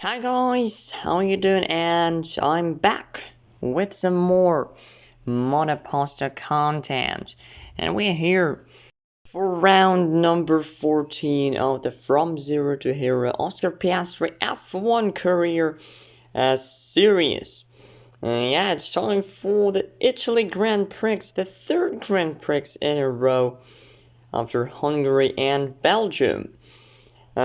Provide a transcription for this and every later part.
Hi guys, how are you doing? And I'm back with some more Monoposto content. And we're here for round number 14 of the From Zero to Hero Oscar Piastri F1 Career series. Yeah, it's time for the Italy Grand Prix, the third Grand Prix in a row after Hungary and Belgium.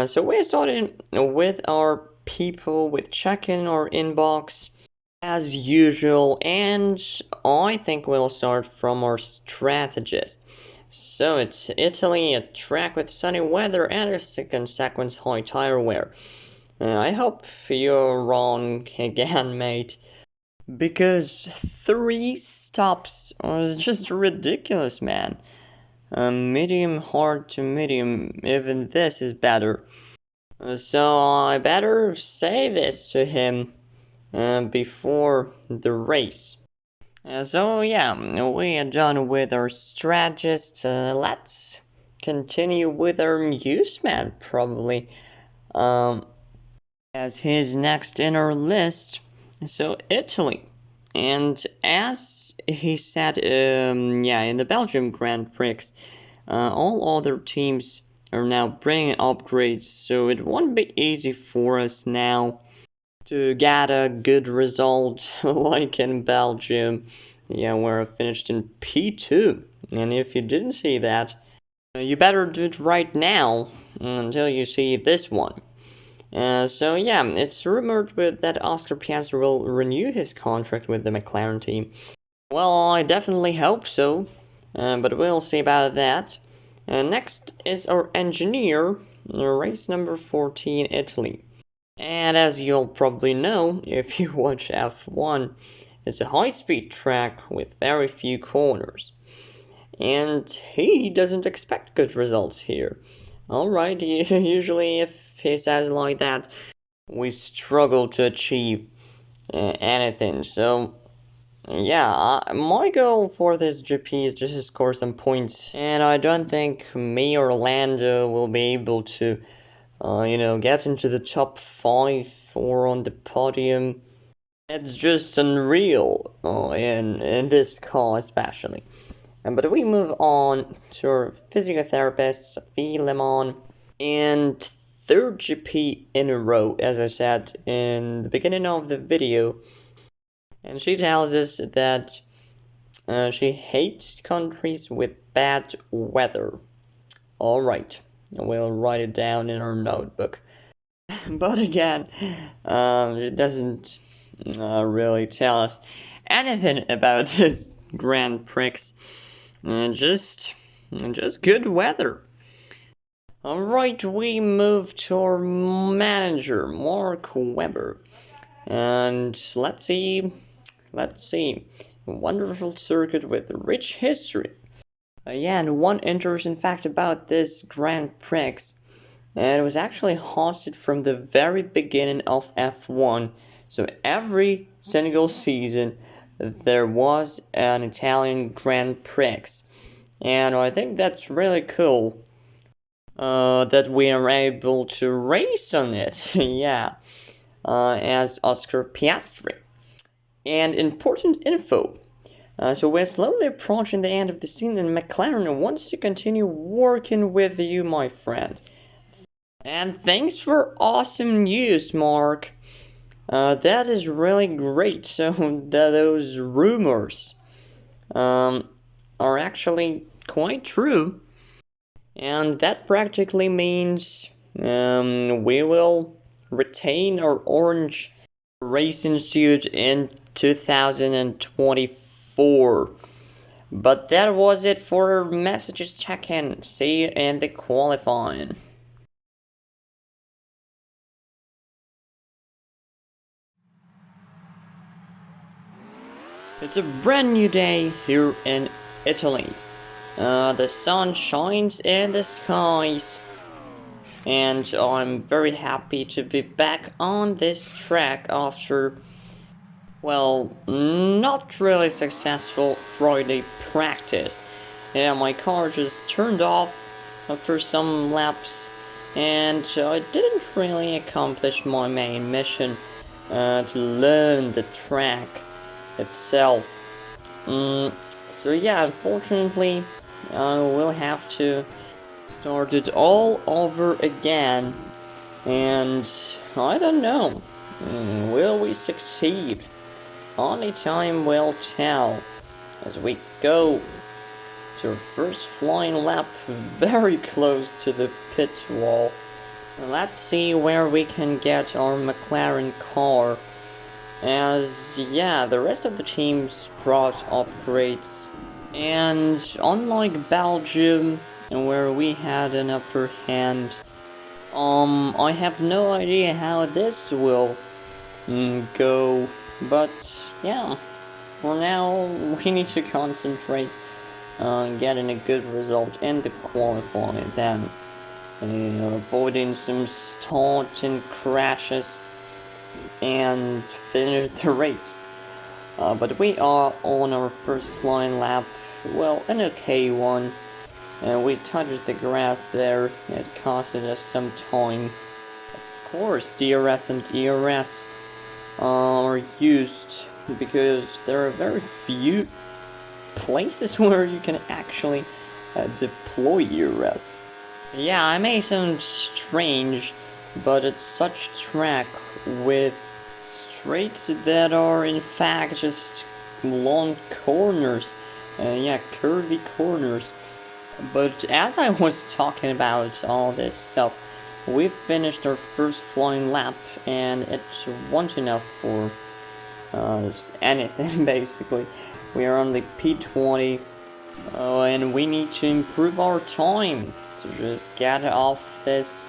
So we started with our people with check-in our inbox as usual, and I think we'll start from our strategist. So it's Italy, a track with sunny weather and a second sequence high tire wear. I hope you're wrong again, mate, because 3 stops was just ridiculous, man. Medium hard to medium, even this is better. So I better say this to him before the race. So yeah, we are done with our strategist. Let's continue with our newsman probably as his next in our list. So Italy. And as he said, in the Belgium Grand Prix, all other teams are now bringing upgrades, so it won't be easy for us now to get a good result like in Belgium. Yeah, where I finished in P2. And if you didn't see that, you better do it right now until you see this one. So yeah, it's rumored that Oscar Piastri will renew his contract with the McLaren team. Well, I definitely hope so, but we'll see about that. Next is our engineer, race number 14, Italy. And as you'll probably know, if you watch F1, it's a high-speed track with very few corners. And he doesn't expect good results here. Alright, usually if he says like that, we struggle to achieve anything. So, yeah, my goal for this GP is just to score some points. And I don't think me or Lando will be able to, get into the top 5 or on the podium. It's just unreal in this car especially. But we move on to our physiotherapist, Sophie Lemon, and third GP in a row, as I said in the beginning of the video. And she tells us that she hates countries with bad weather. Alright, we'll write it down in our notebook. But again, it doesn't really tell us anything about this Grand Prix. Just good weather. Alright, we move to our manager, Mark Webber. And let's see. A wonderful circuit with a rich history. And one interesting fact about this Grand Prix, it was actually hosted from the very beginning of F1. So every single season, there was an Italian Grand Prix. And I think that's really cool that we are able to race on it. Yeah, as Oscar Piastri. And important info. So we're slowly approaching the end of the season, and McLaren wants to continue working with you, my friend. And thanks for awesome news, Mark. That is really great. So those rumors are actually quite true. And that practically means we will retain our orange racing suit in 2024. But that was it for our messages check-in. See you in the qualifying. It's a brand new day here in Italy. The sun shines in the skies, and I'm very happy to be back on this track after, well, not really successful Friday practice. Yeah, my car just turned off after some laps, and I didn't really accomplish my main mission to learn the track itself. So yeah, unfortunately, I will have to start it all over again, and I don't know, will we succeed? Only time will tell as we go to our first flying lap very close to the pit wall. Let's see where we can get our McLaren car, as yeah, the rest of the teams brought upgrades, and unlike Belgium, where we had an upper hand, I have no idea how this will go, but yeah, for now we need to concentrate on getting a good result in the qualifying, then avoiding some stalls and crashes and finish the race. But we are on our first flying lap, well, an okay one. We touched the grass there, it costed us some time. Of course, DRS and ERS are used because there are very few places where you can actually deploy ERS. Yeah, I may sound strange, but it's such track with straights that are in fact just long corners, yeah, curvy corners. But as I was talking about all this stuff, we finished our first flying lap, and it wasn't enough for anything basically. We are on the P20, and we need to improve our time to just get off this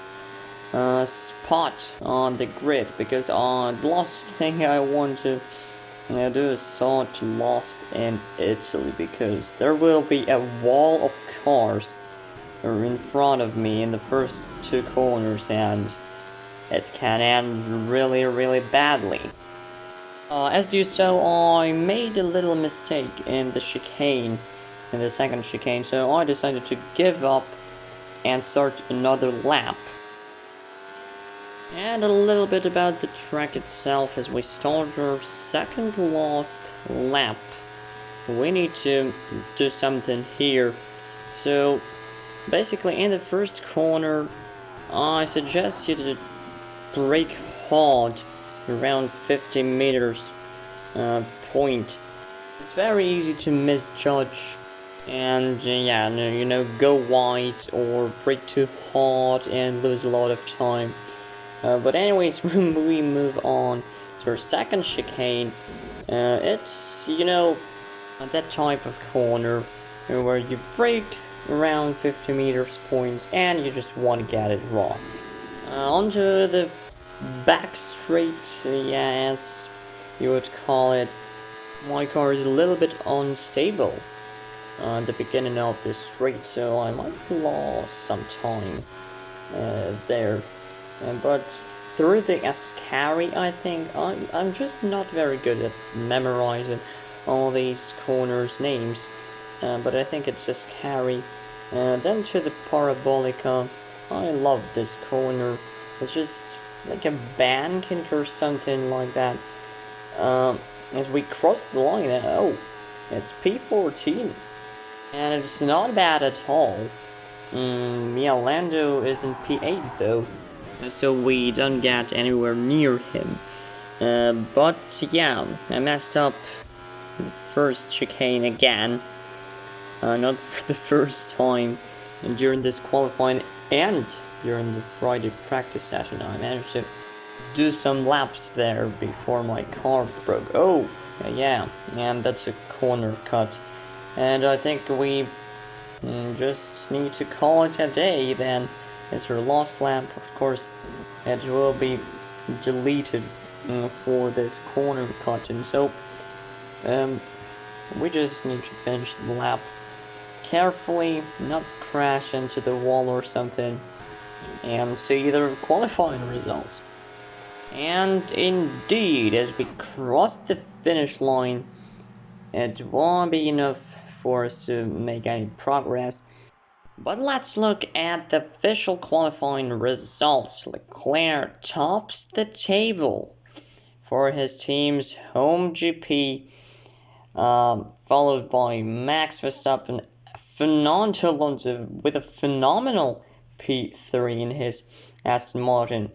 spot on the grid, because the last thing I want to do is start lost in Italy, because there will be a wall of cars in front of me in the first two corners, and it can end really badly. As you saw, I made a little mistake in the chicane, in the second chicane, so I decided to give up and start another lap. And a little bit about the track itself as we start our second last lap. We need to do something here. So basically in the first corner, I suggest you to brake hard around 50 meters point. It's very easy to misjudge and go wide or brake too hard and lose a lot of time. But anyways, when we move on to our second chicane, it's that type of corner where you brake around 50 meters points and you just want to get it wrong. Onto the back straight, as you would call it. My car is a little bit unstable at the beginning of this straight, so I might lose some time there. But through the Ascari, I think I'm just not very good at memorizing all these corners' names. But I think it's Ascari. Then to the Parabolica. I love this corner. It's just like a banking or something like that. As we cross the line, it's P14. And it's not bad at all. Lando is in P8 though, so we don't get anywhere near him. But yeah, I messed up the first chicane again. Not for the first time during this qualifying and during the Friday practice session. I managed to do some laps there before my car broke. Oh, yeah, and that's a corner cut. And I think we just need to call it a day then. It's our last lap, of course. It will be deleted for this corner cut, and so we just need to finish the lap carefully, not crash into the wall or something, and see the qualifying results. And indeed, as we cross the finish line, it won't be enough for us to make any progress. But let's look at the official qualifying results. Leclerc tops the table for his team's home GP, followed by Max Verstappen with a phenomenal P3 in his Aston Martin.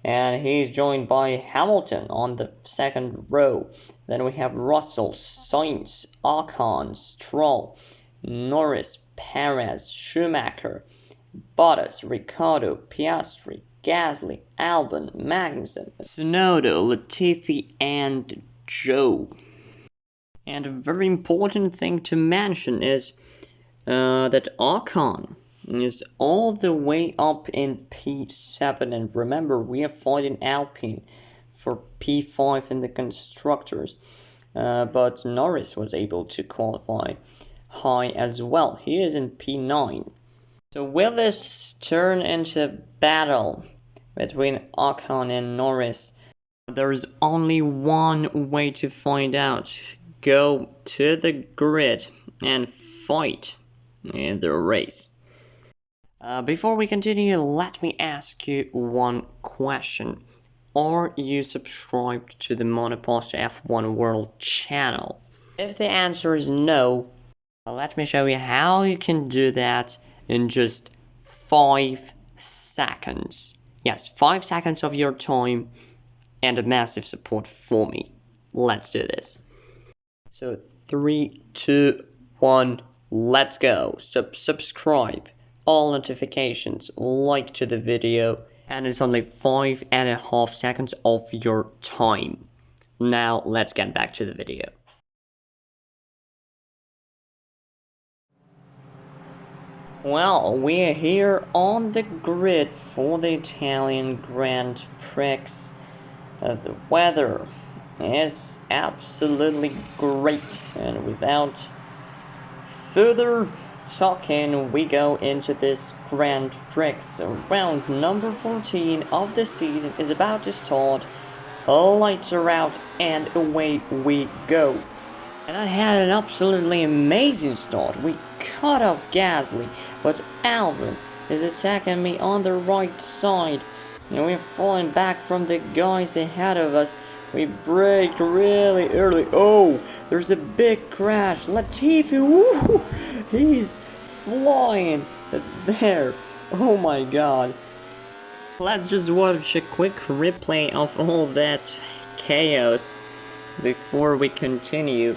And he's joined by Hamilton on the second row. Then we have Russell, Sainz, Ocon, Stroll, Norris, Perez, Schumacher, Bottas, Ricciardo, Piastri, Gasly, Albon, Magnussen, Tsunoda, Latifi, and Joe. And a very important thing to mention is that Ocon is all the way up in P7, and remember, we are fighting Alpine for P5 in the constructors, but Norris was able to qualify high as well. He is in P9. So will this turn into battle between Ocon and Norris? There's only one way to find out. Go to the grid and fight in the race. Before we continue, let me ask you one question. Are you subscribed to the Monoposto F1 World channel? If the answer is no, let me show you how you can do that in just 5 seconds. Yes, 5 seconds of your time and a massive support for me. Let's do this. So 3, 2, 1, let's go. Subscribe, all notifications, like to the video, and it's only 5.5 seconds of your time. Now let's get back to the video. Well, we are here on the grid for the Italian Grand Prix. The weather is absolutely great, and without further talking, we go into this Grand Prix. Round number 14 of the season is about to start. Lights are out and away we go. And I had an absolutely amazing start. We cut off Gasly, but Albon is attacking me on the right side. And we're falling back from the guys ahead of us. We brake really early. Oh, there's a big crash. Latifi, woo, he's flying there. Oh my god. Let's just watch a quick replay of all that chaos before we continue.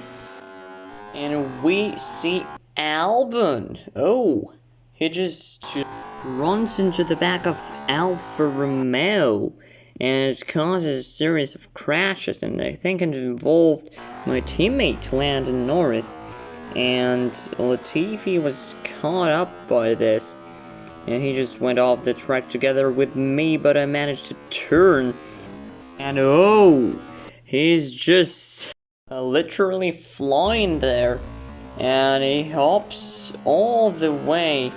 And we see Albon. Oh, he just runs into the back of Alfa Romeo, and it causes a series of crashes, and I think it involved my teammate Lando Norris, and Latifi was caught up by this, and he just went off the track together with me, but I managed to turn, and oh, he's just literally flying there, and he hops all the way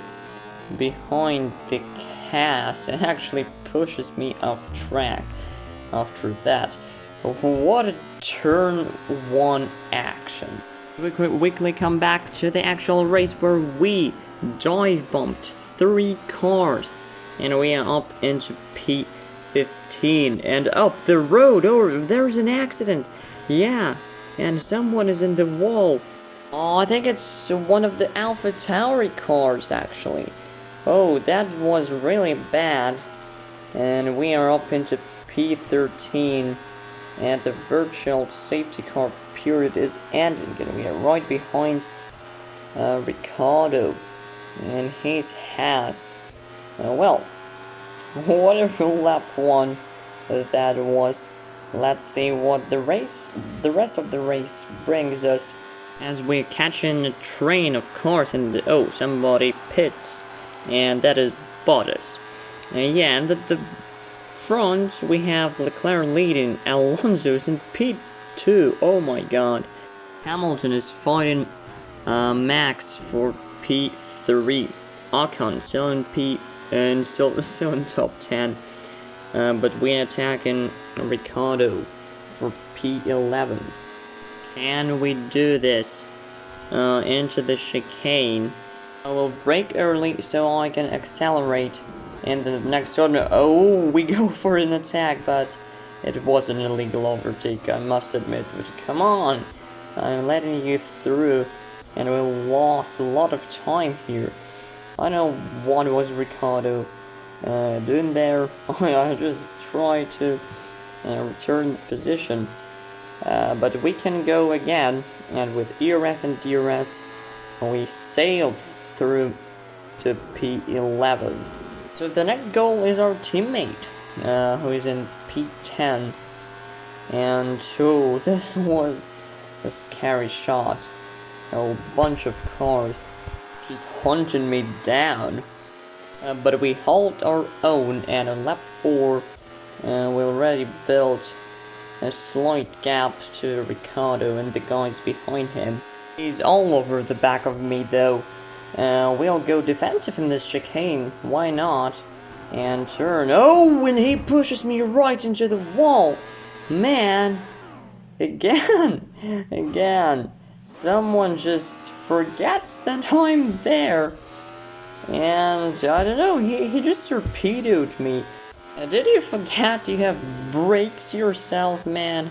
behind the cast and actually pushes me off track after that. What a turn 1 action. We quickly come back to the actual race where we dive bumped 3 cars and we are up into P15 and up the road. Oh, there's an accident. Yeah, and someone is in the wall. Oh, I think it's one of the AlphaTauri cars actually. Oh, that was really bad. And we are up into P13. And the virtual safety car period is ending. And we are right behind Ricciardo. And his has. Well, whatever lap 1 that was. Let's see what the rest of the race brings us. As we're catching a train of cars and oh, somebody pits. And that is Bottas. Yeah, and at the front we have Leclerc leading, Alonso's in P2, oh my god. Hamilton is fighting Max for P3. Ocon still in P and still in top 10. But we're attacking Ricciardo for P11. Can we do this into the chicane? I will brake early so I can accelerate. And the next turn, oh, we go for an attack, but it was an illegal overtake, I must admit. But come on, I'm letting you through, and we lost a lot of time here. I don't know what was Ricardo doing there. I just tried to return the position, but we can go again, and with ERS and DRS, we sailed through to P11. So the next goal is our teammate, who is in P10, and oh, this was a scary shot. A bunch of cars just hunting me down, but we hold our own, and on lap 4 we already built a slight gap to Ricardo and the guys behind him. He's all over the back of me though. We'll go defensive in this chicane, why not? And turn, oh, and he pushes me right into the wall. Man, again, someone just forgets that I'm there. And I don't know, he just torpedoed me. Did you forget you have brakes yourself, man?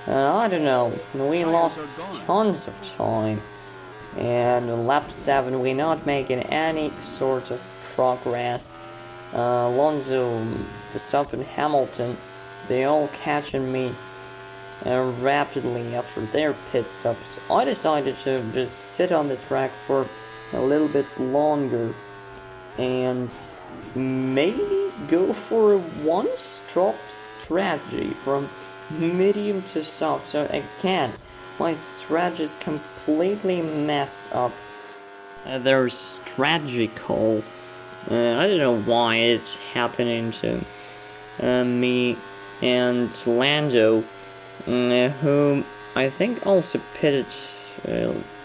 I don't know, we lost tons of time. And on lap 7 we're not making any sort of progress. Alonso, Verstappen, Hamilton, they all catching me rapidly after their pit stops. I decided to just sit on the track for a little bit longer and maybe go for a one-stop strategy from medium to soft. So again, my strategy is completely messed up. Their strategy call. I don't know why it's happening to me and Lando, whom I think also pitted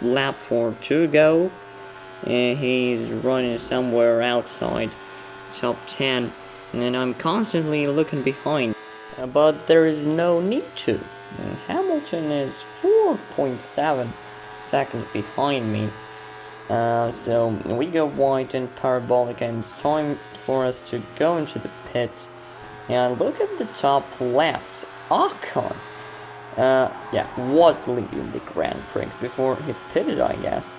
lap 4 to ago. He's running somewhere outside top 10, and I'm constantly looking behind. But there is no need to. Hamilton is 4.7 seconds behind me. So we go wide and parabolic, and it's time for us to go into the pits. And look at the top left. Ocon, was leading the Grand Prix before he pitted, I guess.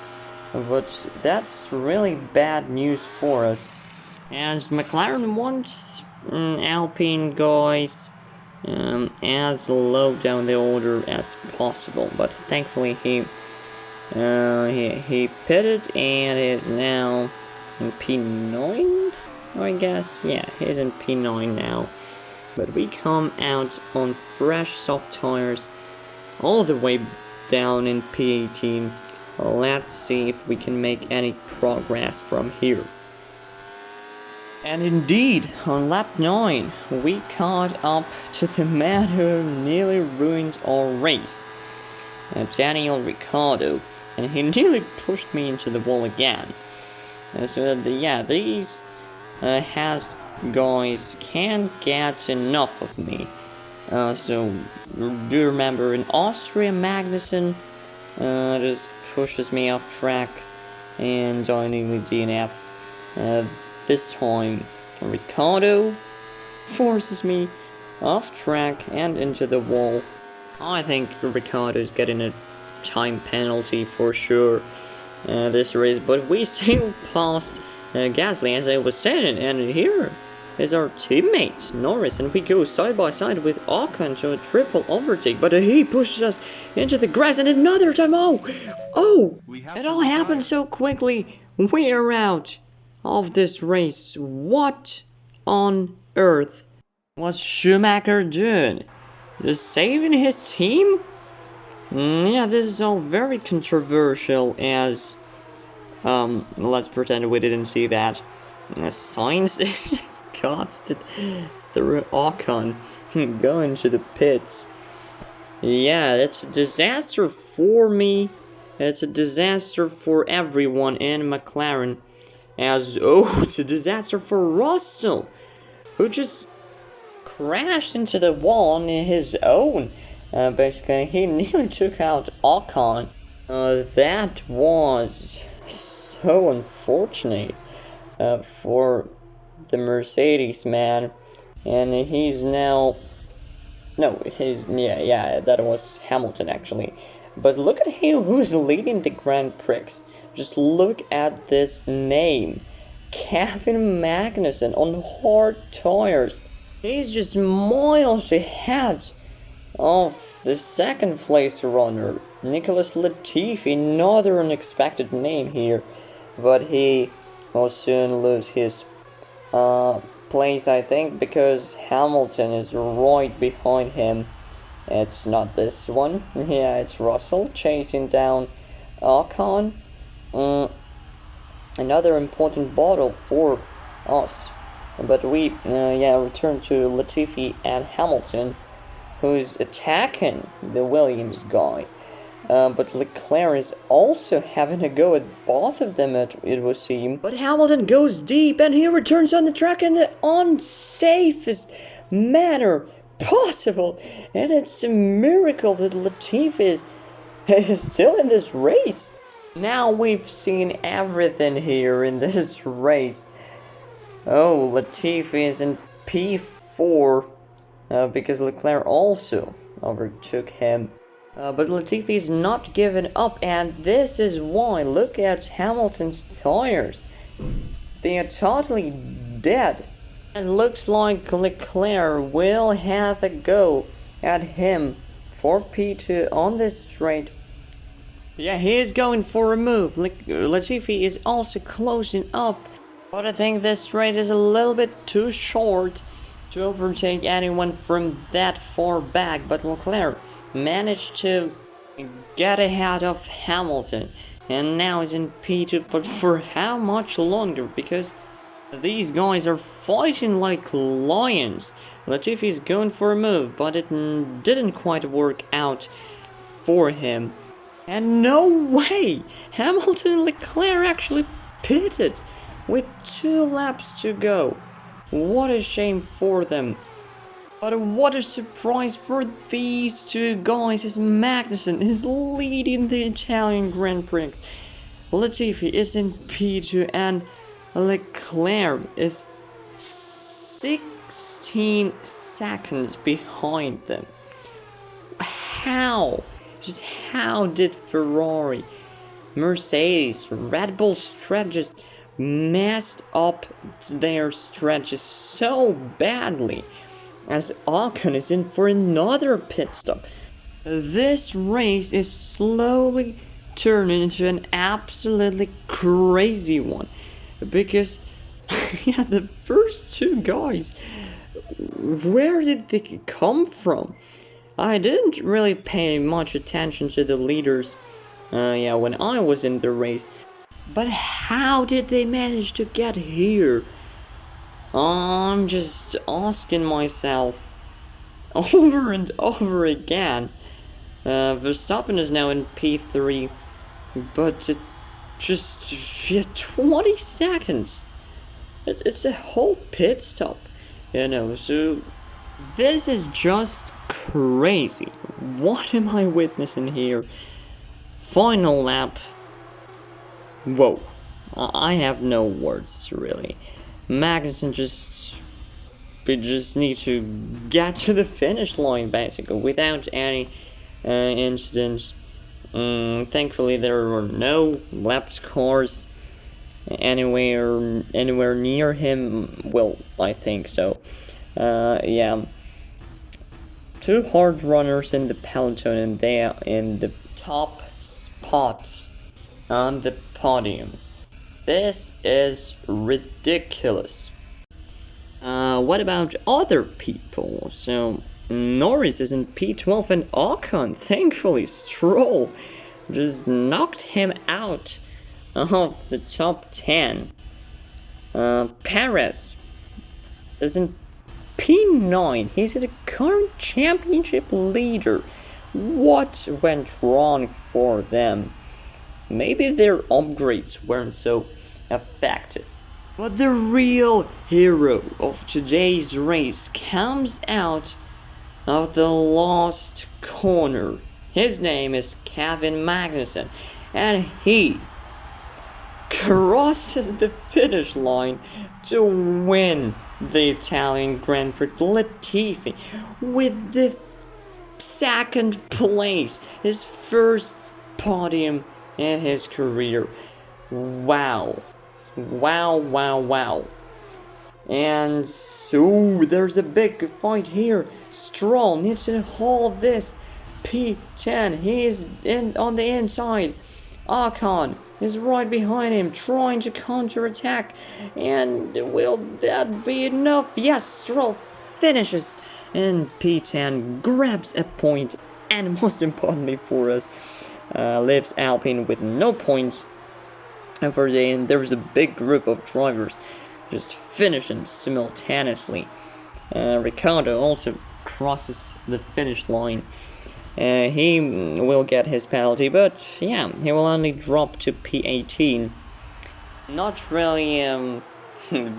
But that's really bad news for us, as McLaren wants Alpine guys as low down the order as possible. But thankfully he pitted and is now in P9, I guess. Yeah, he's in P9 now. But we come out on fresh soft tires all the way down in P18. Let's see if we can make any progress from here. And indeed, on lap 9, we caught up to the man who nearly ruined our race, Daniel Ricciardo, and he nearly pushed me into the wall again. So these Haas guys can't get enough of me. So do remember, in Austria, Magnussen just pushes me off track, and I nearly DNF. This time, Ricciardo forces me off track and into the wall. I think Ricciardo is getting a time penalty for sure this race, but we sailed past Gasly, as I was saying, and here is our teammate Norris, and we go side by side with Ocon to a triple overtake, but he pushes us into the grass, and another time, oh, it all happened so quickly. We are out of this race. What on earth was Schumacher doing? Just saving his team? Yeah, this is all very controversial, as let's pretend we didn't see that. Sainz is just casted through Ocon going to the pits. Yeah, it's a disaster for me. It's a disaster for everyone in McLaren. It's a disaster for Russell, who just crashed into the wall on his own. Basically, he nearly took out Ocon. That was So unfortunate for the Mercedes man, and he's now no, that was Hamilton actually. But look at him who's leading the Grand Prix. Just look at this name, Kevin Magnussen on hard tires. He's just miles ahead of the second place runner, Nicholas Latifi. Another unexpected name here, but he will soon lose his place, I think, because Hamilton is right behind him. It's not this one. Yeah, it's Russell chasing down Ocon. Another important battle for us. But we, return to Latifi and Hamilton, who's attacking the Williams guy. But Leclerc is also having a go at both of them, it would seem. But Hamilton goes deep, and he returns on the track in the unsafest manner possible. And it's a miracle that Latifi is still in this race. Now we've seen everything here in this race. Oh, Latifi is in P4 because Leclerc also overtook him. But Latifi is not giving up, and this is why. Look at Hamilton's tires. They are totally dead. It looks like Leclerc will have a go at him for P2 on this straight. Yeah, he is going for a move. Latifi is also closing up. But I think this straight is a little bit too short to overtake anyone from that far back. But Leclerc managed to get ahead of Hamilton, and now is in P2, but for how much longer? Because these guys are fighting like lions. Latifi is going for a move, but it didn't quite work out for him. And no way! Hamilton and Leclerc actually pitted with 2 laps to go. What a shame for them. But what a surprise for these two guys, as Magnussen is leading the Italian Grand Prix. Latifi is in P2 and Leclerc is 16 seconds behind them. How? Just how did Ferrari, Mercedes, Red Bull stretches messed up their stretches so badly? As Ocon is in for another pit stop. This race is slowly turning into an absolutely crazy one. Because, the first 2 guys, where did they come from? I didn't really pay much attention to the leaders, when I was in the race. But how did they manage to get here? I'm just asking myself over and over again. Verstappen is now in P3, but just 20 seconds. It's a whole pit stop, so this is just crazy. What am I witnessing here? Final lap. Whoa, I have no words, really. Magnussen we just need to get to the finish line, basically, without any incidents. Thankfully, there were no lap cars anywhere near him. Well, I think so. 2 hard runners in the peloton, and they are in the top spots on the podium. This is ridiculous. What about other people? So, Norris is in P12 and Ocon, thankfully, Stroll just knocked him out of the top 10. Perez is in P9. He's the current championship leader. What went wrong for them? Maybe their upgrades weren't so effective. But the real hero of today's race comes out of the last corner. His name is Kevin Magnussen, and he crosses the finish line to win the Italian Grand Prix. Latifi with the second place, his first podium in his career. Wow. And so there's a big fight here. Stroll needs to hold this P10. He is on the inside. Ocon is right behind him, trying to counterattack. And will that be enough? Yes, Stroll finishes. And P10 grabs a point. And most importantly for us, leaves Alpine with no points. And for the end, there was a big group of drivers just finishing simultaneously. Ricciardo also crosses the finish line. He will get his penalty, but yeah, he will only drop to P18. Not really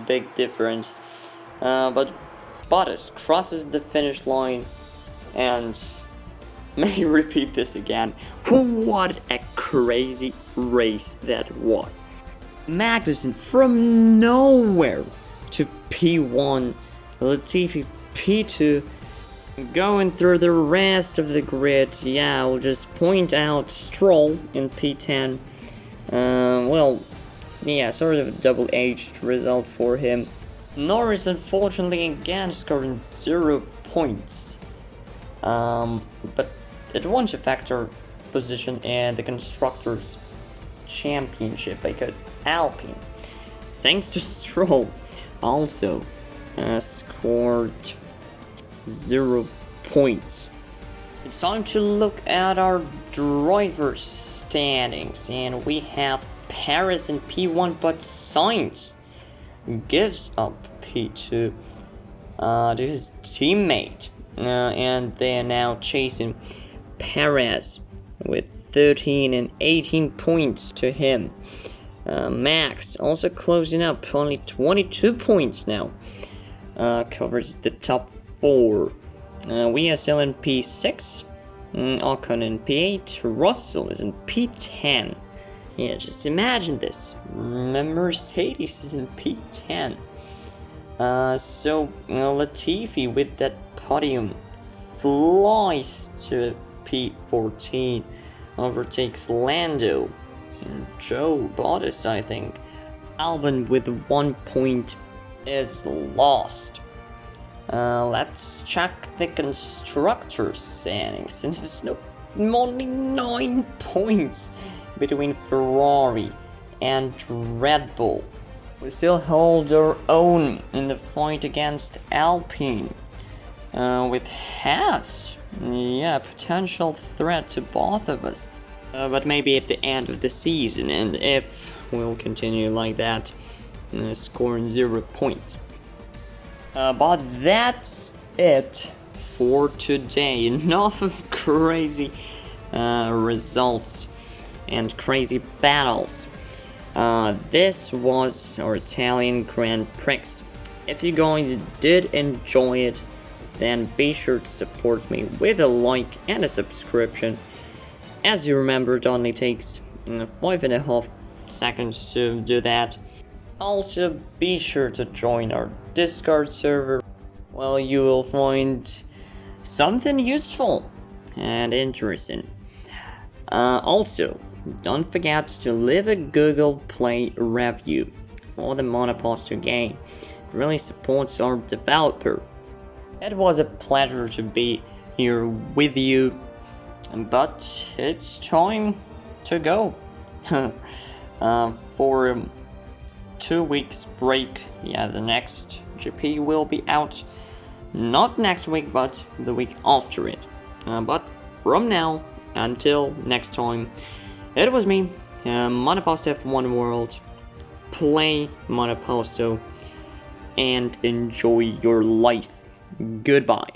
big difference, but Bottas crosses the finish line, and may repeat this again. What a crazy race that was. Magnussen from nowhere to P1, Latifi P2, going through the rest of the grid. Yeah, I'll just point out Stroll in P10. Well, yeah, sort of a double-edged result for him. Norris, unfortunately, again scoring 0 points. But it won't affect our position in the Constructors' Championship because Alpine, thanks to Stroll, also scored 0 points. It's time to look at our driver standings, and we have Paris in P1, but Sainz gives up P2 to his teammate, and they are now chasing Perez with 13 and 18 points to him. Max also closing up, only 22 points now, covers the top 4. We are still in P6, Ocon in P8, Russell is in P10. Yeah, just imagine this, Mercedes is in P10. So Latifi with that podium flies to P14, overtakes Lando and Joe Bottas, I think. Albon with 1 point is lost. Let's check the Constructors' standings, since it's only 9 points between Ferrari and Red Bull. We still hold our own in the fight against Alpine, with Haas, potential threat to both of us, but maybe at the end of the season, and if we'll continue like that, scoring 0 points. But that's it for today. Enough of crazy results and crazy battles. This was our Italian Grand Prix. If you guys did enjoy it, then be sure to support me with a like and a subscription. As you remember, it only takes 5.5 seconds to do that. Also, be sure to join our Discord server. Well, you will find something useful and interesting. Also, don't forget to leave a Google Play review for the Monoposto game. It really supports our developer. It was a pleasure to be here with you, but it's time to go. For 2 weeks break, the next GP will be out. Not next week, but the week after it. But from now until next time, it was me, Monoposto F1 World. Play Monoposto and enjoy your life. Goodbye.